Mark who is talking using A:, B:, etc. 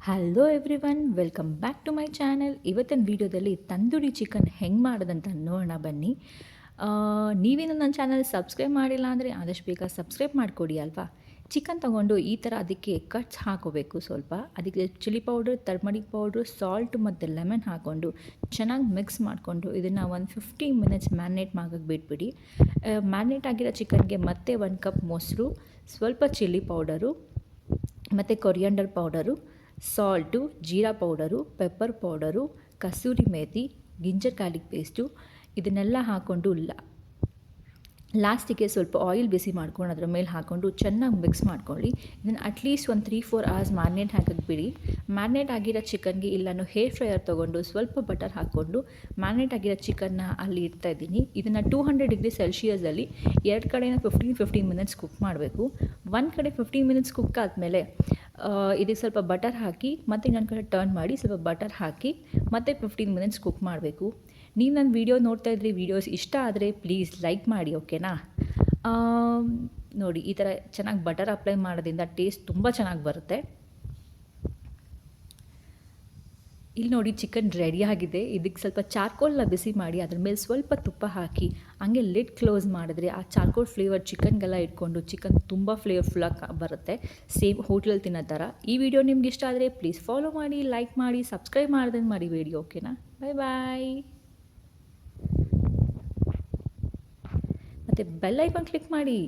A: Hello everyone, welcome back to my channel. ಇವತ್ತಿನ ವೀಡಿಯೋದಲ್ಲಿ tandoori chicken ಹೆಂಗೆ ಮಾಡೋದಂತ ನೋಡೋಣ ಬನ್ನಿ. ನೀವೇನು ನನ್ನ ಚಾನಲ್ ಸಬ್ಸ್ಕ್ರೈಬ್ ಮಾಡಿಲ್ಲ ಅಂದರೆ ಆದಷ್ಟು ಬೇಗ ಸಬ್ಸ್ಕ್ರೈಬ್ ಮಾಡಿಕೊಡಿ ಅಲ್ವಾ. ಚಿಕನ್ ತೊಗೊಂಡು ಈ ಥರ ಅದಕ್ಕೆ ಕಟ್ಸ್ ಹಾಕೋಬೇಕು. ಸ್ವಲ್ಪ ಅದಕ್ಕೆ chilli powder, turmeric powder, salt ಮತ್ತು ಲೆಮನ್ ಹಾಕ್ಕೊಂಡು ಚೆನ್ನಾಗಿ ಮಿಕ್ಸ್ ಮಾಡಿಕೊಂಡು ಇದನ್ನು ಒಂದು 15 ಮಿನಿಟ್ಸ್ ಮ್ಯಾರಿನೇಟ್ ಮಾಡೋಕ್ಕೆ ಬಿಟ್ಬಿಡಿ. ಮ್ಯಾರಿನೇಟ್ ಆಗಿರೋ ಚಿಕನ್ಗೆ ಮತ್ತೆ 1 ಕಪ್ ಮೊಸರು, ಸ್ವಲ್ಪ ಚಿಲ್ಲಿ ಪೌಡರು ಮತ್ತು coriander powder, salt, jeera powder, pepper powder, kasuri methi, ginger garlic paste ಇದನ್ನೆಲ್ಲ ಹಾಕ್ಕೊಂಡು ಲಾಸ್ಟಿಗೆ ಸ್ವಲ್ಪ ಆಯಿಲ್ ಬಿಸಿ ಮಾಡ್ಕೊಂಡು ಅದ್ರ ಮೇಲೆ ಹಾಕ್ಕೊಂಡು ಚೆನ್ನಾಗಿ ಮಿಕ್ಸ್ ಮಾಡ್ಕೊಳ್ಳಿ. ಇದನ್ನು ಅಟ್ಲೀಸ್ಟ್ ಒಂದು 3-4 ಅವರ್ಸ್ ಮ್ಯಾರಿನೇಟ್ ಹಾಕಕ್ಕೆ ಬಿಡಿ. ಮ್ಯಾರಿನೇಟ್ ಆಗಿರೋ ಚಿಕನ್ಗೆ ನಾನು ಹೇರ್ ಫ್ರೈಯರ್ ತೊಗೊಂಡು ಸ್ವಲ್ಪ ಬಟರ್ ಹಾಕ್ಕೊಂಡು ಮ್ಯಾರಿನೇಟ್ ಆಗಿರೋ ಚಿಕನ್ನ ಅಲ್ಲಿ ಇಡ್ತಾಯಿದ್ದೀನಿ. ಇದನ್ನು 200 ಡಿಗ್ರಿ ಸೆಲ್ಸಿಯಸಲ್ಲಿ ಎರಡು ಕಡೆನ 15 ಮಿನಿಟ್ಸ್ ಕುಕ್ ಮಾಡಬೇಕು. ಒಂದು ಕಡೆ 15 ಮಿನಿಟ್ಸ್ ಕುಕ್ ಆದಮೇಲೆ ಇದಕ್ಕೆ ಸ್ವಲ್ಪ ಬಟರ್ ಹಾಕಿ ಮತ್ತು ಇನ್ನೊಂದು ಕಡೆ ಟರ್ನ್ ಮಾಡಿ ಸ್ವಲ್ಪ ಬಟರ್ ಹಾಕಿ ಮತ್ತೆ 15 ಮಿನಿಟ್ಸ್ ಕುಕ್ ಮಾಡಬೇಕು. ನೀವು ನನ್ನ ವೀಡಿಯೋ ನೋಡ್ತಾ ಇದ್ರಿ, ವೀಡಿಯೋಸ್ ಇಷ್ಟ ಆದರೆ ಪ್ಲೀಸ್ ಲೈಕ್ ಮಾಡಿ, ಓಕೆನಾ. ನೋಡಿ, ಈ ಥರ ಚೆನ್ನಾಗಿ ಬಟರ್ ಅಪ್ಲೈ ಮಾಡೋದ್ರಿಂದ ಟೇಸ್ಟ್ ತುಂಬ ಚೆನ್ನಾಗಿ ಬರುತ್ತೆ. ಇಲ್ಲಿ ನೋಡಿ, ಚಿಕನ್ ರೆಡಿಯಾಗಿದೆ. ಇದಕ್ಕೆ ಸ್ವಲ್ಪ ಚಾರ್ಕೋಲ್ನ ಬಿಸಿ ಮಾಡಿ ಅದ್ರ ಮೇಲೆ ಸ್ವಲ್ಪ ತುಪ್ಪ ಹಾಕಿ ಹಂಗೆ ಲಿಡ್ ಕ್ಲೋಸ್ ಮಾಡಿದ್ರೆ ಆ ಚಾರ್ಕೋಲ್ ಫ್ಲೇವರ್ ಚಿಕನ್ಗೆಲ್ಲ ಇಟ್ಕೊಂಡು ಚಿಕನ್ ತುಂಬ ಫ್ಲೇವರ್ಫುಲ್ಲಾಗಿ ಬರುತ್ತೆ, ಸೇಮ್ ಹೋಟ್ಲಲ್ಲಿ ತಿನ್ನೋ ಥರ. ಈ ವಿಡಿಯೋ ನಿಮ್ಗೆ ಇಷ್ಟ ಆದರೆ ಪ್ಲೀಸ್ ಫಾಲೋ ಮಾಡಿ, ಲೈಕ್ ಮಾಡಿ, ಸಬ್ಸ್ಕ್ರೈಬ್ ಮಾಡ್ದಂಗೆ ಮಾಡಿ ವಿಡಿಯೋ, ಓಕೆನಾ. ಬಾಯ್. ಮತ್ತು ಬೆಲ್ ಐಕಾನ್ ಕ್ಲಿಕ್ ಮಾಡಿ.